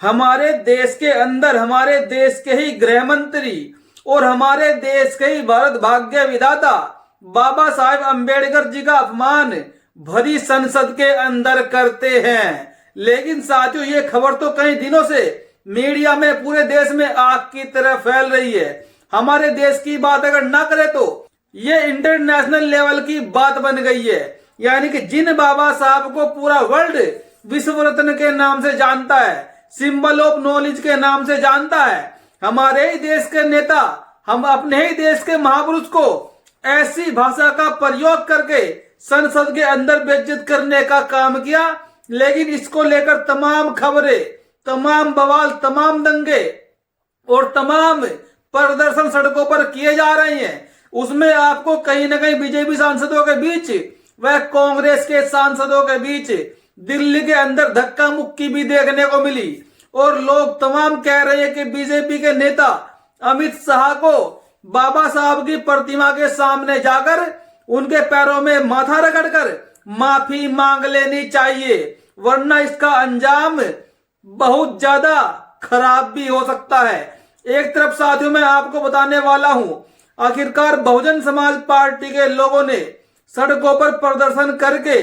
हमारे देश के अंदर हमारे देश के ही गृह मंत्री और हमारे देश के ही भारत भाग्य विधाता बाबा साहेब अंबेडकर जी का अपमान भरी संसद के अंदर करते हैं। लेकिन साथियों, ये खबर तो कई दिनों से मीडिया में पूरे देश में आग की तरह फैल रही है। हमारे देश की बात अगर ना करे तो ये इंटरनेशनल लेवल की बात बन गई है। यानी कि जिन बाबा साहब को पूरा वर्ल्ड विश्व रत्न के नाम से जानता है, सिंबल ऑफ नॉलेज के नाम से जानता है, हमारे ही देश के नेता, हम अपने ही देश के महापुरुष को ऐसी भाषा का प्रयोग करके संसद के अंदर बेइज्जत करने का काम किया। लेकिन इसको लेकर तमाम खबरें, तमाम बवाल, तमाम दंगे और तमाम प्रदर्शन सड़कों पर किए जा रहे हैं। उसमें आपको कहीं ना कहीं बीजेपी सांसदों के बीच व कांग्रेस के सांसदों के बीच दिल्ली के अंदर धक्का मुक्की भी देखने को मिली। और लोग तमाम कह रहे हैं कि बीजेपी के नेता अमित शाह को बाबा साहब की प्रतिमा के सामने जाकर उनके पैरों में माथा रगड़कर माफी मांग लेनी चाहिए, वरना इसका अंजाम बहुत ज्यादा खराब भी हो सकता है। एक तरफ साथियों मैं आपको बताने वाला हूं, आखिरकार बहुजन समाज पार्टी के लोगों ने सड़कों पर प्रदर्शन करके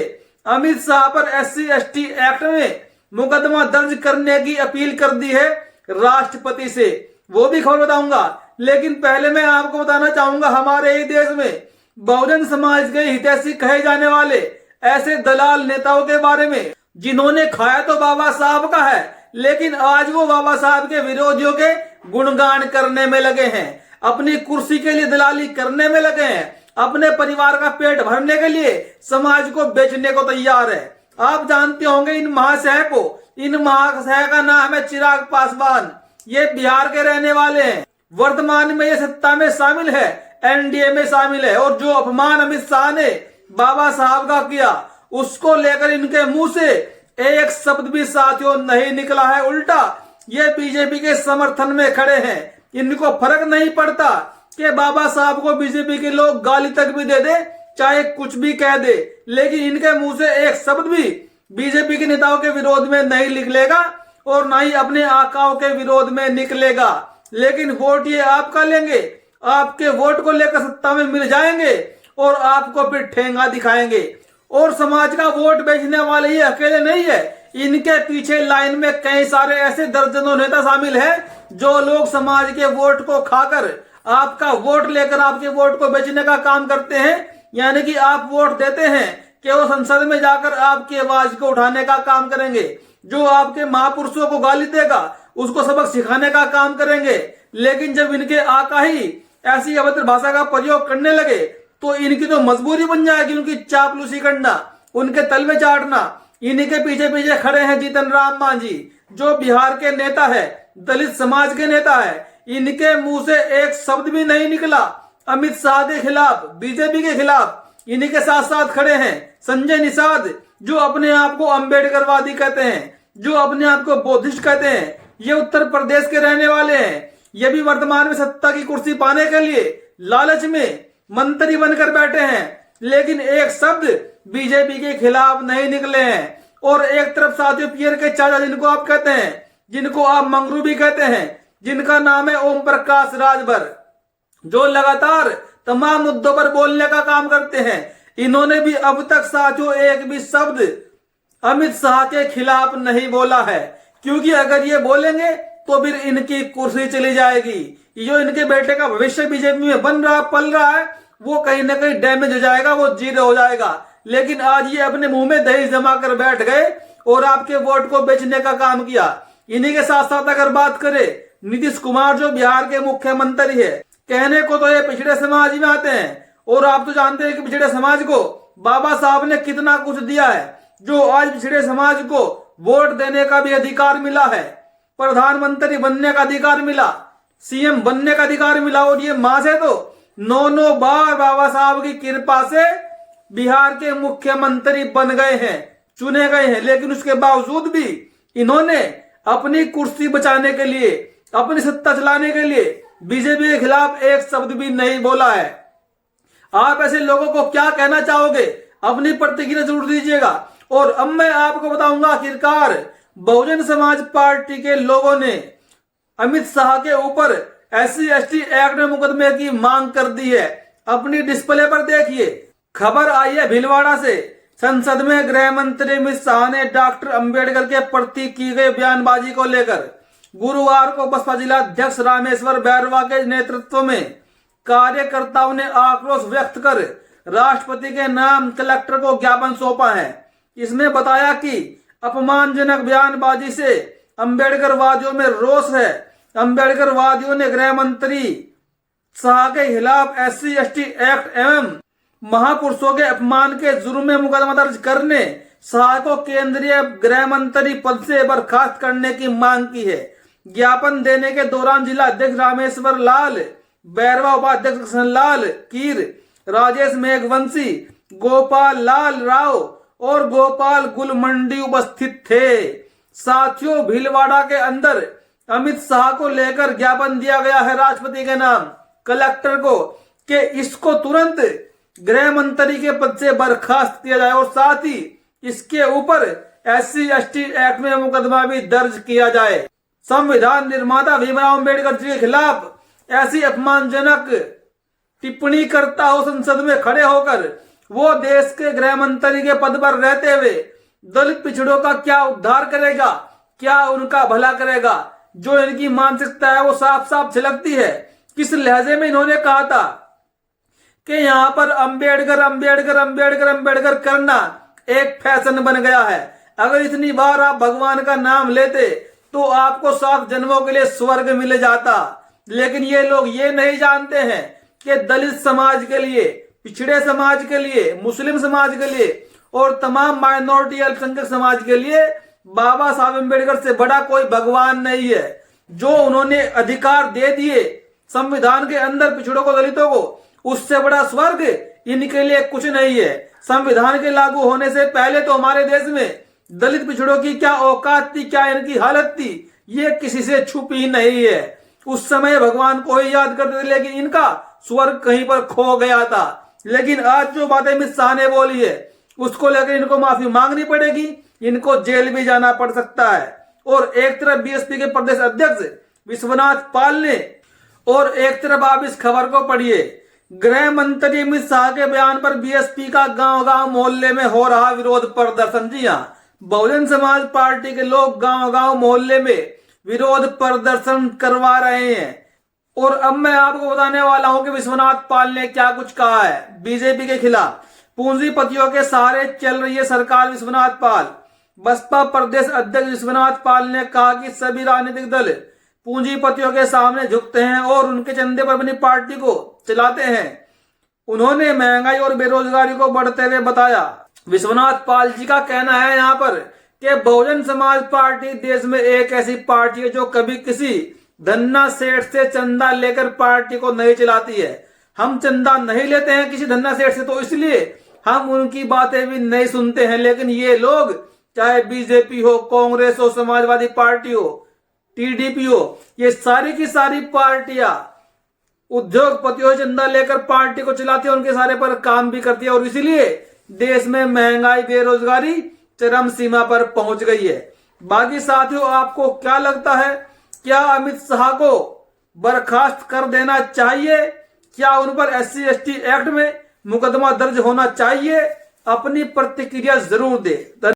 अमित शाह पर SC/ST एक्ट में मुकदमा दर्ज करने की अपील कर दी है राष्ट्रपति से। वो भी खबर बताऊंगा, लेकिन पहले मैं आपको बताना चाहूंगा हमारे ही देश में बहुजन समाज के हितैषी कहे जाने वाले ऐसे दलाल नेताओं के बारे में, जिन्होंने खाया तो बाबा साहब का है, लेकिन आज वो बाबा साहब के विरोधियों के गुणगान करने में लगे हैं, अपनी कुर्सी के लिए दलाली करने में लगे हैं, अपने परिवार का पेट भरने के लिए समाज को बेचने को तैयार है। आप जानते होंगे इन महाशय को, इन महाशय का नाम है चिराग पासवान। ये बिहार के रहने वाले हैं। वर्तमान में ये सत्ता में शामिल है, NDA में शामिल है। और जो अपमान अमित शाह ने बाबा साहब का किया, उसको लेकर इनके मुंह से एक शब्द भी साथियों नहीं निकला है। उल्टा ये बीजेपी के समर्थन में खड़े हैं। इनको फर्क नहीं पड़ता कि बाबा साहब को बीजेपी के लोग गाली तक भी दे दे, चाहे कुछ भी कह दे, लेकिन इनके मुंह से एक शब्द भी बीजेपी के नेताओं के विरोध में नहीं निकलेगा और ना ही अपने आकाओं के विरोध में निकलेगा। लेकिन वोट ये आपका लेंगे, आपके वोट को लेकर सत्ता में मिल जाएंगे और आपको फिर ठेंगा दिखाएंगे। और समाज का वोट बेचने वाले ये अकेले नहीं है, इनके पीछे लाइन में कई सारे ऐसे दर्जनों नेता शामिल हैं जो लोग समाज के वोट को खाकर आपका वोट लेकर आपके वोट को बेचने का काम करते हैं। यानी कि आप वोट देते हैं कि वो संसद में जाकर आपकी आवाज को उठाने का काम करेंगे, जो आपके महापुरुषों को गाली देगा उसको सबक सिखाने का काम करेंगे। लेकिन जब इनके आका ही ऐसी अभद्र भाषा का प्रयोग करने लगे तो इनकी तो मजबूरी बन जाएगी उनकी चापलूसी करना, उनके तलवे चाटना। इन्हीं के पीछे पीछे खड़े हैं जीतन राम मांझी, जो बिहार के नेता है, दलित समाज के नेता है। इनके मुंह से एक शब्द भी नहीं निकला अमित शाह के खिलाफ, बीजेपी के खिलाफ। इन्हीं के साथ साथ खड़े हैं संजय निषाद, जो अपने आप को अंबेडकरवादी कहते हैं, जो अपने आप को बौद्धिस्ट कहते हैं। ये उत्तर प्रदेश के रहने वाले हैं। ये भी वर्तमान में सत्ता की कुर्सी पाने के लिए लालच में मंत्री बनकर बैठे हैं, लेकिन एक शब्द बीजेपी के खिलाफ नहीं निकले हैं। और एक तरफ साथियों पियर के चाचा, जिनको आप कहते हैं, जिनको आप मंगरू भी कहते हैं, जिनका नाम है ओम प्रकाश राजभर, जो लगातार तमाम मुद्दों पर बोलने का काम करते हैं, इन्होंने भी अब तक साथियों एक भी शब्द अमित शाह के खिलाफ नहीं बोला है। क्योंकि अगर ये बोलेंगे तो फिर इनकी कुर्सी चली जाएगी। जो इनके बेटे का भविष्य बीजेपी में बन रहा, पल रहा है, वो कहीं ना कहीं डैमेज हो जाएगा, वो जीरो हो जाएगा। लेकिन आज ये अपने मुंह में दही जमा कर बैठ गए और आपके वोट को बेचने का काम किया। इन्हीं के साथ साथ अगर बात करें नीतीश कुमार, जो बिहार के मुख्यमंत्री है, कहने को तो ये पिछड़े समाज में आते हैं। और आप तो जानते हैं कि पिछड़े समाज को बाबा साहब ने कितना कुछ दिया है, जो आज पिछड़े समाज को वोट देने का भी अधिकार मिला है, प्रधानमंत्री बनने का अधिकार मिला, CM बनने का अधिकार मिला। और ये मां से तो 9 बार बाबा साहब की कृपा से बिहार के मुख्यमंत्री बन गए हैं, चुने गए हैं। लेकिन उसके बावजूद भी इन्होंने अपनी कुर्सी बचाने के लिए, अपनी सत्ता चलाने के लिए बीजेपी के खिलाफ एक शब्द भी नहीं बोला है। आप ऐसे लोगों को क्या कहना चाहोगे? अपनी प्रतिक्रिया जरूर दीजिएगा। और अब मैं आपको बताऊंगा आखिरकार बहुजन समाज पार्टी के लोगों ने अमित शाह के ऊपर SC/ST एक्ट में मुकदमे की मांग कर दी है। अपनी डिस्प्ले पर देखिए, खबर आई है भीलवाड़ा से। संसद में गृह मंत्री अमित शाह ने डॉक्टर अंबेडकर के प्रति की गई बयानबाजी को लेकर गुरुवार को बसपा जिला अध्यक्ष रामेश्वर बैरवा के नेतृत्व में कार्यकर्ताओं ने आक्रोश व्यक्त कर राष्ट्रपति के नाम कलेक्टर को ज्ञापन सौंपा है। इसमें बताया कि अपमानजनक बयानबाजी से अंबेडकरवादियों में रोष है। अंबेडकरवादियों ने गृह मंत्री शाह के खिलाफ SC/ST एक्ट एवं महापुरुषों के अपमान के जुर्म में मुकदमा दर्ज करने, शाह को केंद्रीय गृह मंत्री पद से बर्खास्त करने की मांग की है। ज्ञापन देने के दौरान जिला अध्यक्ष रामेश्वर लाल बैरवा, उपाध्यक्ष कृष्णलाल कीर, राजेश मेघवंशी, गोपाल लाल राव और गोपाल गुलमंडी उपस्थित थे। साथियों, भीलवाड़ा के अंदर अमित शाह को लेकर ज्ञापन दिया गया है राष्ट्रपति के नाम कलेक्टर को कि इसको तुरंत गृह मंत्री के पद से बर्खास्त किया जाए और साथ ही इसके ऊपर SC/ST एक्ट में मुकदमा भी दर्ज किया जाए। संविधान निर्माता भीमराव अंबेडकर जी के खिलाफ ऐसी अपमानजनक टिप्पणी करता हो संसद में खड़े होकर वो देश के गृह मंत्री के पद पर रहते हुए दलित पिछड़ों का क्या उद्धार करेगा, क्या उनका भला करेगा? जो इनकी मानसिकता है वो साफ साफ झलकती है। किस लहजे में इन्होंने कहा था कि यहाँ पर अंबेडकर अंबेडकर अंबेडकर अंबेडकर करना एक फैशन बन गया है। अगर इतनी बार आप भगवान का नाम लेते तो आपको 7 जन्मों के लिए स्वर्ग मिल जाता। लेकिन ये लोग ये नहीं जानते हैं कि दलित समाज के लिए, पिछड़े समाज के लिए, मुस्लिम समाज के लिए और तमाम माइनॉरिटी अल्पसंख्यक समाज के लिए बाबा साहब अम्बेडकर से बड़ा कोई भगवान नहीं है। जो उन्होंने अधिकार दे दिए संविधान के अंदर पिछड़ों को, दलितों को, उससे बड़ा स्वर्ग इनके लिए कुछ नहीं है। संविधान के लागू होने से पहले तो हमारे देश में दलित पिछड़ों की क्या औकात थी, क्या इनकी हालत थी, ये किसी से छुपी नहीं है। उस समय भगवान को ही याद करते थे, लेकिन इनका स्वर्ग कहीं पर खो गया था। लेकिन आज जो बातें अमित शाह ने बोली है उसको लेकर इनको माफी मांगनी पड़ेगी, इनको जेल भी जाना पड़ सकता है। और एक तरफ BSP के प्रदेश अध्यक्ष विश्वनाथ पाल ने, और एक तरफ आप इस खबर को पढ़िए, गृह मंत्री अमित शाह के बयान पर BSP का गांव-गांव मोहल्ले में हो रहा विरोध प्रदर्शन। जी हाँ, बहुजन समाज पार्टी के लोग गांव-गांव मोहल्ले में विरोध प्रदर्शन करवा रहे हैं। और अब मैं आपको बताने वाला हूं कि विश्वनाथ पाल ने क्या कुछ कहा है बीजेपी के खिलाफ। पूंजीपतियों के सहारे चल रही है सरकार। विश्वनाथ पाल, बसपा प्रदेश अध्यक्ष विश्वनाथ पाल ने कहा कि सभी राजनीतिक दल पूंजीपतियों के सामने झुकते हैं और उनके चंदे पर अपनी पार्टी को चलाते हैं। उन्होंने महंगाई और बेरोजगारी को बढ़ते हुए बताया। विश्वनाथ पाल जी का कहना है यहाँ पर कि बहुजन समाज पार्टी देश में एक ऐसी पार्टी है जो कभी किसी धन्ना सेठ से चंदा लेकर पार्टी को नहीं चलाती है। हम चंदा नहीं लेते हैं किसी धन्ना सेठ से, तो इसलिए हम उनकी बातें भी नहीं सुनते हैं। लेकिन ये लोग, चाहे बीजेपी हो, कांग्रेस हो, समाजवादी पार्टी हो, TDP हो, ये सारी की सारी पार्टियां उद्योगपतियों से चंदा लेकर पार्टी को चलाती है, उनके सारे पर काम भी करती है। और इसीलिए देश में महंगाई, बेरोजगारी चरम सीमा पर पहुंच गई है। बाकी साथियों, आपको क्या लगता है, क्या अमित शाह को बर्खास्त कर देना चाहिए? क्या उन पर SC/ST एक्ट में मुकदमा दर्ज होना चाहिए? अपनी प्रतिक्रिया जरूर दे।